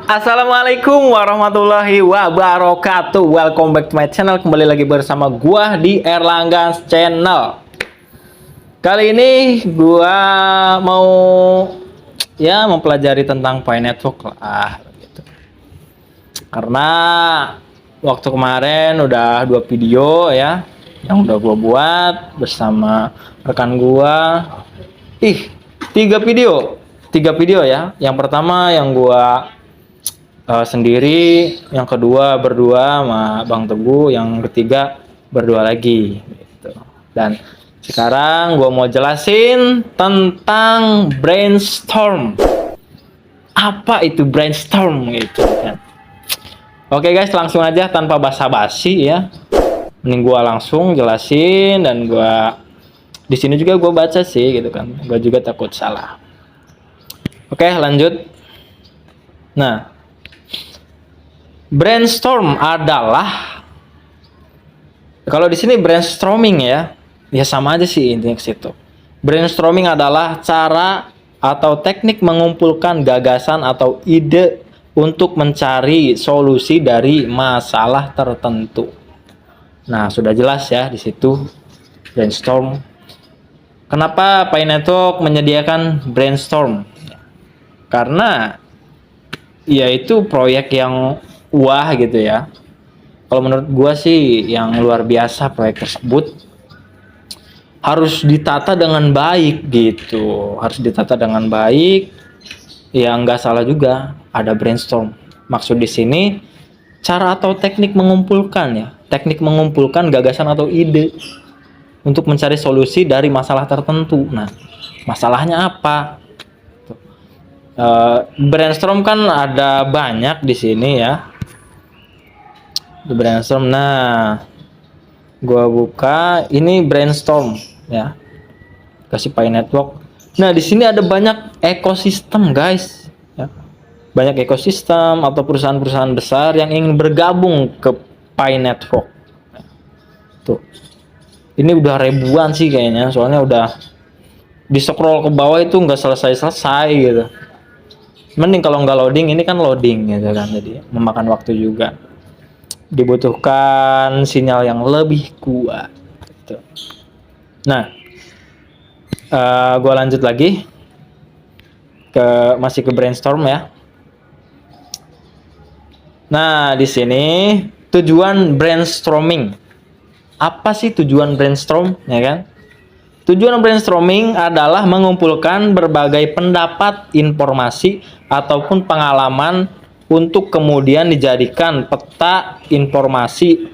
Assalamualaikum warahmatullahi wabarakatuh. Welcome back to my channel. Kembali lagi bersama gua di Erlangga Channel. Kali ini gua mau mempelajari tentang Pi Network lah gitu. Karena waktu kemarin udah 2 video ya yang udah gua buat bersama rekan gua. 3 video ya. Yang pertama yang gua sendiri, yang kedua berdua sama Bang Teguh, yang ketiga berdua lagi gitu. Dan sekarang gue mau jelasin tentang brainstorm. Apa itu brainstorm gitu kan. Oke guys, langsung aja tanpa basa-basi ya. Mending gue langsung jelasin, dan gue di sini juga gue baca sih gitu kan. Gue juga takut salah. Oke, lanjut. Nah, brainstorm adalah, kalau di sini brainstorming ya sama aja sih intinya ke situ. Brainstorming adalah cara atau teknik mengumpulkan gagasan atau ide untuk mencari solusi dari masalah tertentu. Nah, sudah jelas ya di situ brainstorm. Kenapa Pi Network menyediakan brainstorm? Karena yaitu proyek yang wah gitu ya. Kalau menurut gua sih yang luar biasa proyek tersebut. Harus ditata dengan baik gitu. Harus ditata dengan baik. Ya nggak salah juga ada brainstorm. Maksud di sini cara atau teknik mengumpulkan ya. Teknik mengumpulkan gagasan atau ide untuk mencari solusi dari masalah tertentu. Nah, masalahnya apa? Brainstorm kan ada banyak di sini ya. Di brainstorm, nah gua buka ini brainstorm ya, kasih Pi Network. Nah, di sini ada banyak ekosistem guys ya. Banyak ekosistem atau perusahaan-perusahaan besar yang ingin bergabung ke Pi Network. Tuh, ini udah ribuan sih kayaknya, soalnya udah di scroll ke bawah itu nggak selesai gitu. Mending kalau nggak loading, ini kan loading gitu kan, jadi memakan waktu juga. Dibutuhkan sinyal yang lebih kuat gitu. Nah, gue lanjut lagi masih ke brainstorm ya. Nah, di sini tujuan brainstorming. Apa sih tujuan brainstorm ya kan? Tujuan brainstorming adalah mengumpulkan berbagai pendapat, informasi ataupun pengalaman untuk kemudian dijadikan peta informasi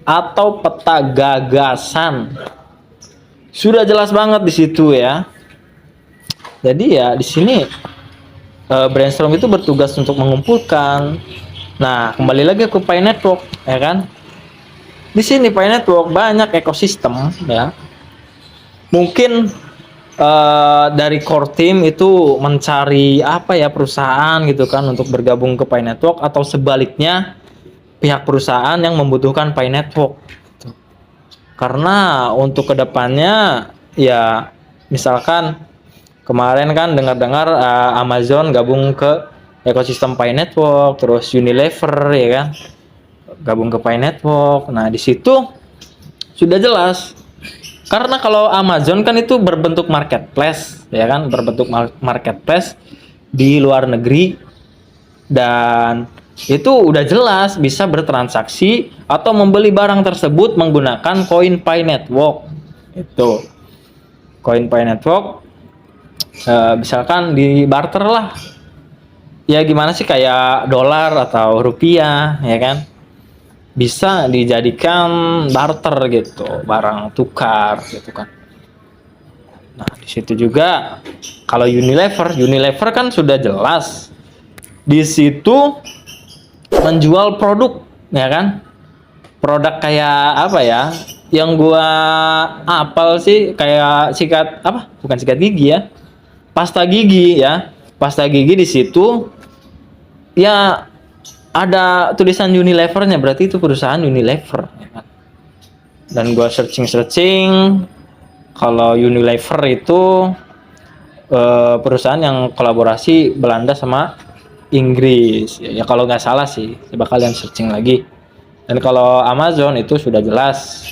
atau peta gagasan. Sudah jelas banget di situ ya. Jadi ya di sini brainstorm itu bertugas untuk mengumpulkan. Nah, kembali lagi ke Pi Network ya kan. Di sini Pi Network banyak ekosistem ya. Mungkin dari core team itu mencari apa ya, perusahaan gitu kan untuk bergabung ke Pi Network, atau sebaliknya pihak perusahaan yang membutuhkan Pi Network gitu. Karena untuk kedepannya ya, misalkan kemarin kan dengar-dengar Amazon gabung ke ekosistem Pi Network, terus Unilever ya kan gabung ke Pi Network. Nah, di situ sudah jelas. Karena kalau Amazon kan itu berbentuk marketplace ya kan, berbentuk marketplace di luar negeri, dan itu udah jelas bisa bertransaksi atau membeli barang tersebut menggunakan koin Pi Network. Itu koin Pi Network misalkan di barter lah. Ya gimana sih, kayak dolar atau rupiah ya kan, bisa dijadikan barter gitu, barang tukar gitu kan. Nah, di situ juga kalau Unilever kan sudah jelas di situ menjual produk ya kan. Produk kayak apa ya? Yang gua apal sih, kayak sikat apa? Bukan sikat gigi ya. Pasta gigi ya. Pasta gigi di situ ya ada tulisan Unilevernya, berarti itu perusahaan Unilever ya kan? Dan gua searching kalau Unilever itu perusahaan yang kolaborasi Belanda sama Inggris. Ya kalau nggak salah sih, coba kalian searching lagi. Dan kalau Amazon itu sudah jelas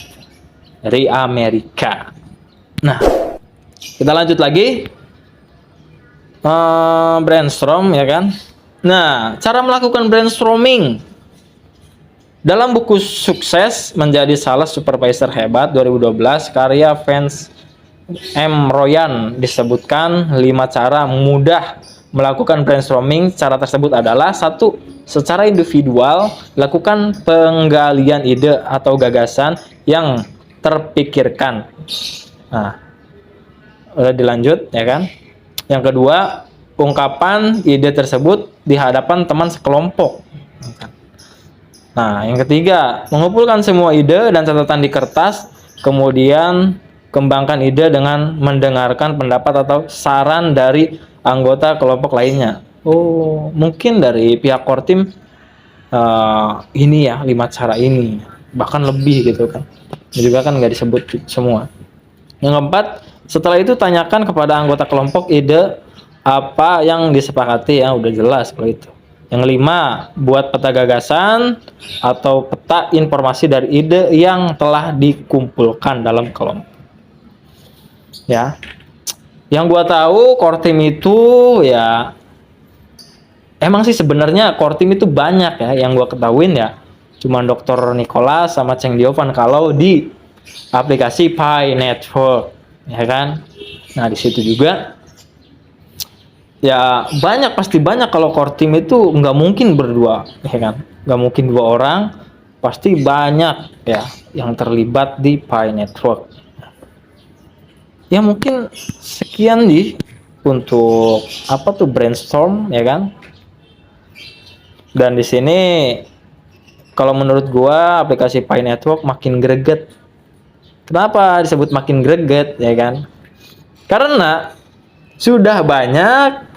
dari Amerika. Nah, kita lanjut lagi. Brainstorm ya kan. Nah, cara melakukan brainstorming dalam buku Sukses Menjadi Sales Supervisor Hebat 2012 karya Vance M. Royan disebutkan 5 cara mudah melakukan brainstorming. Cara tersebut adalah: 1. Secara individual, lakukan penggalian ide atau gagasan yang terpikirkan. Nah, dilanjut ya kan. Yang kedua, ungkapan ide tersebut di hadapan teman sekelompok. Nah, yang ketiga, mengumpulkan semua ide dan catatan di kertas, kemudian kembangkan ide dengan mendengarkan pendapat atau saran dari anggota kelompok lainnya. Oh, mungkin dari pihak core team ini ya 5 cara ini, bahkan lebih gitu kan. Ini juga kan nggak disebut semua. Yang keempat, setelah itu tanyakan kepada anggota kelompok ide apa yang disepakati, ya udah jelas kalau itu. Yang kelima, buat peta gagasan atau peta informasi dari ide yang telah dikumpulkan dalam kelompok. Ya, yang gua tahu core team itu ya emang sih sebenarnya core team itu banyak ya, yang gua ketahuin ya cuman Dr. Nicholas sama Cheng Diovan kalau di aplikasi Pi Network ya kan. Nah, di situ juga ya banyak, pasti banyak. Kalau core team itu nggak mungkin berdua ya kan, nggak mungkin 2 orang, pasti banyak ya yang terlibat di Pi Network. Ya mungkin sekian nih untuk apa tuh brainstorm ya kan. Dan di sini kalau menurut gua aplikasi Pi Network makin greget. Kenapa disebut makin greget ya kan? Karena sudah banyak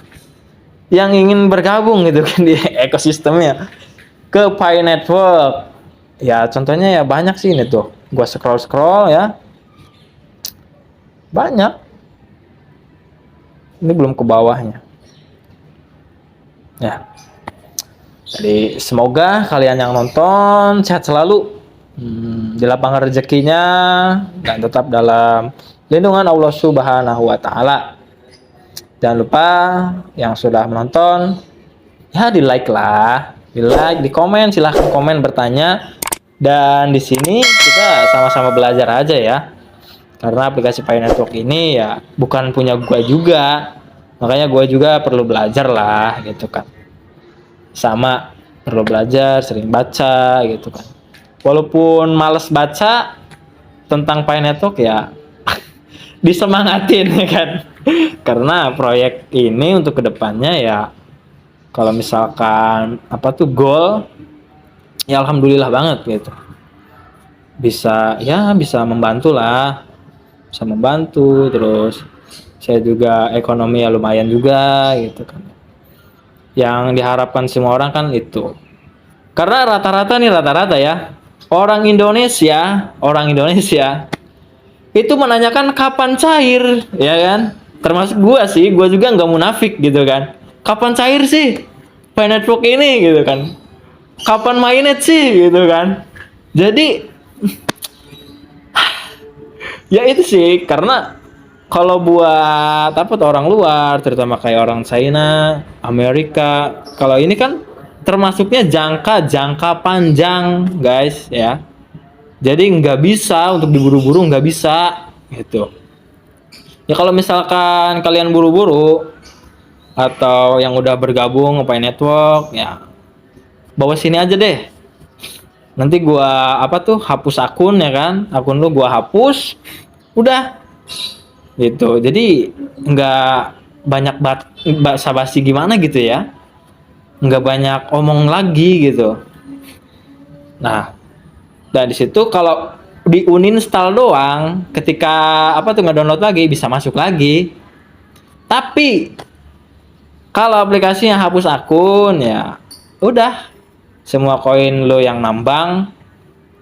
yang ingin bergabung gitu kan di ekosistemnya ke Pi Network. Ya contohnya ya banyak sih ini tuh. Gua scroll ya. Banyak. Ini belum ke bawahnya. Ya. Jadi semoga kalian yang nonton sehat selalu, di lapangan rezekinya, dan tetap dalam lindungan Allah Subhanahu wa Ta'ala. Jangan lupa yang sudah menonton, ya di like lah, di like, di komen, silahkan komen, bertanya. Dan di sini kita sama-sama belajar aja ya. Karena aplikasi Pi Network ini ya bukan punya gua juga, makanya gua juga perlu belajar lah gitu kan. Sama perlu belajar, sering baca gitu kan. Walaupun males baca tentang Pi Network ya disemangatin ya kan. Karena proyek ini untuk kedepannya ya kalau misalkan apa tuh goal, ya alhamdulillah banget gitu. Bisa membantu lah, bisa membantu, terus saya juga ekonomi ya lumayan juga gitu kan. Yang diharapkan semua orang kan itu. Karena rata-rata ya orang Indonesia itu menanyakan kapan cair ya kan. Termasuk gua sih, gua juga nggak munafik gitu kan. Kapan cair sih Pi Network ini gitu kan. Kapan mainnet sih gitu kan. Jadi ya itu sih, karena kalau buat apa tuh orang luar, terutama kayak orang China, Amerika, kalau ini kan termasuknya jangka panjang guys ya. Jadi nggak bisa untuk diburu-buru, nggak bisa gitu. Ya kalau misalkan kalian buru-buru atau yang udah bergabung ke Pi Network ya bawa sini aja deh. Nanti gua apa tuh hapus akun ya kan, akun lu gua hapus, udah gitu. Jadi nggak banyak basa-basi gimana gitu ya, nggak banyak omong lagi gitu. Nah, dan di situ kalau di uninstall doang, ketika apa tuh nge-download lagi bisa masuk lagi. Tapi kalau aplikasinya hapus akun ya udah, semua koin lo yang nambang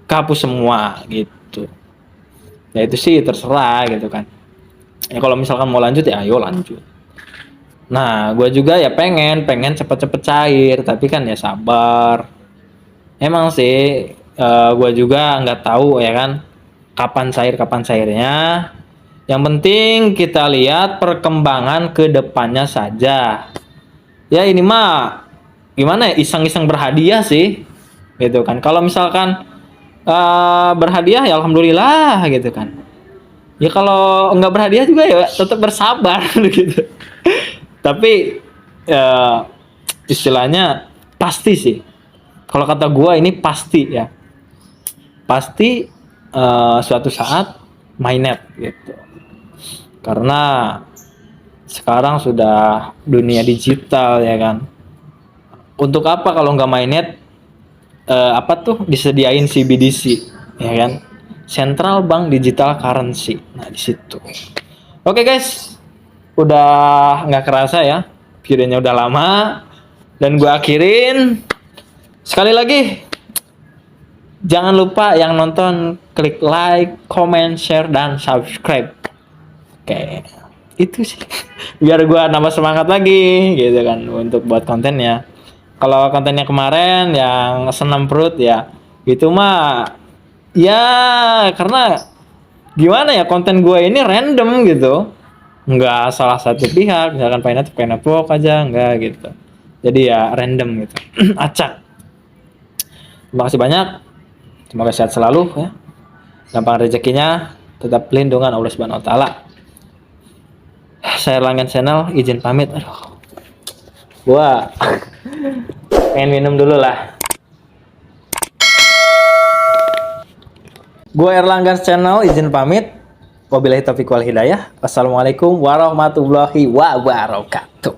kehapus semua gitu. Ya itu sih terserah gitu kan. Ya kalau misalkan mau lanjut ya ayo lanjut. Nah, gue juga ya pengen cepet-cepet cair, tapi kan ya sabar. Emang sih, gue juga nggak tahu ya kan, kapan cairnya. Yang penting kita lihat perkembangan ke depannya saja. Ya ini mah gimana ya, iseng-iseng berhadiah sih, gitu kan. Kalau misalkan berhadiah ya alhamdulillah gitu kan. Ya kalau nggak berhadiah juga ya tetap bersabar gitu. Tapi ya istilahnya pasti sih. Kalau kata gua ini pasti ya. Pasti suatu saat mainnet gitu. Karena sekarang sudah dunia digital ya kan. Untuk apa kalau nggak mainnet, apa tuh disediain CBDC ya kan? Central Bank Digital Currency. Nah, di situ. Oke guys, udah nggak kerasa ya, videonya udah lama dan gue akhirin. Sekali lagi, jangan lupa yang nonton klik like, comment, share, dan subscribe. Oke, itu sih. Biar gue nambah semangat lagi gitu kan untuk buat kontennya. Kalau kontennya kemarin yang senam perut ya, itu mah ya karena gimana ya, konten gue ini random gitu, nggak salah satu pihak, misalkan pengen network aja nggak gitu, jadi ya random gitu. Acak. Terima kasih banyak, semoga sehat selalu ya, gampang rezekinya, tetap lindungan Allah Subhanahu Wa Taala. Saya Erlangga Channel izin pamit. Aduh, gua pengen minum dulu lah. Gua Erlangga Channel izin pamit. Wabillahi taufiq wal hidayah. Wassalamualaikum warahmatullahi wabarakatuh.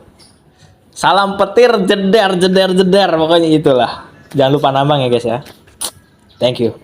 Salam petir, jeder, pokoknya itulah. Jangan lupa nambang ya guys ya. Thank you.